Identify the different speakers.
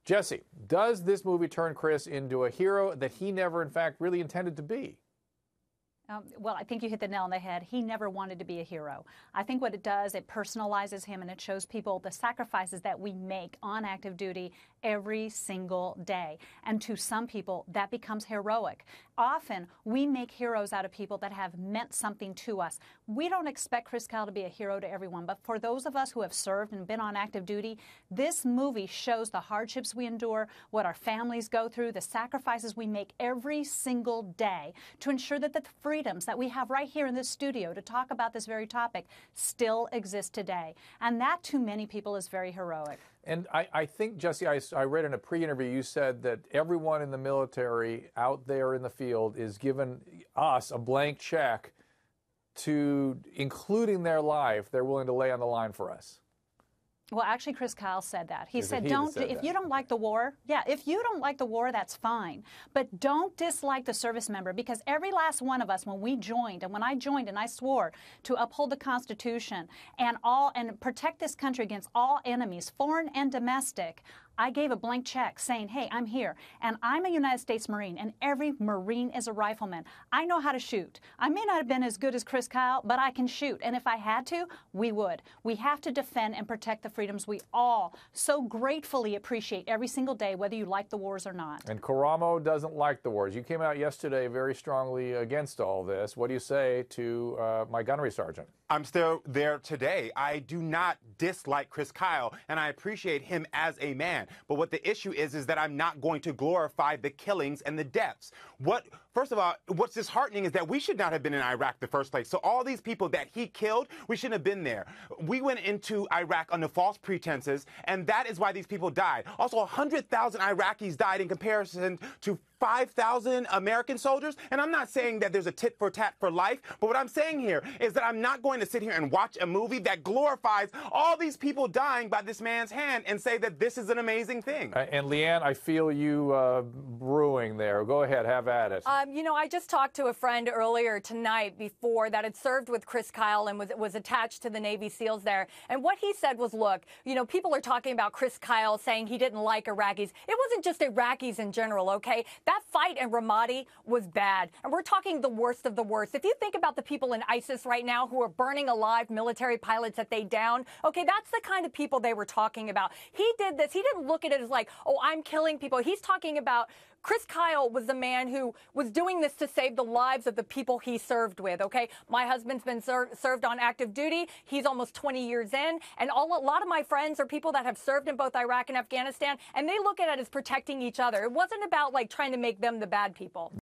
Speaker 1: Jesse, does this movie turn Chris into a hero that he never, in fact, really intended to be?
Speaker 2: Well, I think you hit the nail on the head. He never wanted to be a hero. I think what it does, it personalizes him and it shows people the sacrifices that we make on active duty every single day. And to some people, that becomes heroic. Often, we make heroes out of people that have meant something to us. We don't expect Chris Kyle to be a hero to everyone, but for those of us who have served and been on active duty, this movie shows the hardships we endure, what our families go through, the sacrifices we make every single day to ensure that the freedoms that we have right here in this studio to talk about this very topic still exist today. And that, to many people, is very heroic.
Speaker 1: And I think, Jesse, I read in a pre-interview you said that everyone in the military out there in the field is giving us a blank check to, including their life, they're willing to lay on the line for us.
Speaker 2: Well, actually, Chris Kyle said that. He said, if you don't
Speaker 1: Okay.
Speaker 2: like the war, if you don't like the war, that's fine. But don't dislike the service member, because every last one of us, when we joined, and when I joined and I swore to uphold the Constitution and protect this country against all enemies, foreign and domestic, I gave a blank check saying, hey, I'm here, and I'm a United States Marine, and every Marine is a rifleman. I know how to shoot. I may not have been as good as Chris Kyle, but I can shoot, and if I had to, we would. We have to defend and protect the freedoms we all so gratefully appreciate every single day, whether you like the wars or not.
Speaker 1: And Karamo doesn't like the wars. You came out yesterday very strongly against all this. What do you say to my gunnery sergeant?
Speaker 3: I'm still there today. I do not dislike Chris Kyle, and I appreciate him as a man. But what the issue is that I'm not going to glorify the killings and the deaths. First of all, what's disheartening is that we should not have been in Iraq in the first place. So all these people that he killed, we shouldn't have been there. We went into Iraq under false pretenses, and that is why these people died. Also, 100,000 Iraqis died in comparison to 5,000 American soldiers. And I'm not saying that there's a tit for tat for life, but what I'm saying here is that I'm not going to sit here and watch a movie that glorifies all these people dying by this man's hand and say that this is an amazing thing.
Speaker 1: And Leanne, I feel you brewing there. Go ahead, have at it.
Speaker 4: You know, I just talked to a friend earlier tonight before that had served with Chris Kyle and was attached to the Navy SEALs there. And what he said was, look, you know, people are talking about Chris Kyle saying he didn't like Iraqis. It wasn't just Iraqis in general, okay? That fight in Ramadi was bad. And we're talking the worst of the worst. If you think about the people in ISIS right now who are burning alive military pilots that they downed, okay, that's the kind of people they were talking about. He did this. He didn't look at it as like, oh, I'm killing people. He's talking about Chris Kyle was the man who was doing this to save the lives of the people he served with, okay? My husband's been served on active duty. He's almost 20 years in. And a lot of my friends are people that have served in both Iraq and Afghanistan, and they look at it as protecting each other. It wasn't about, like, trying to make them the bad people.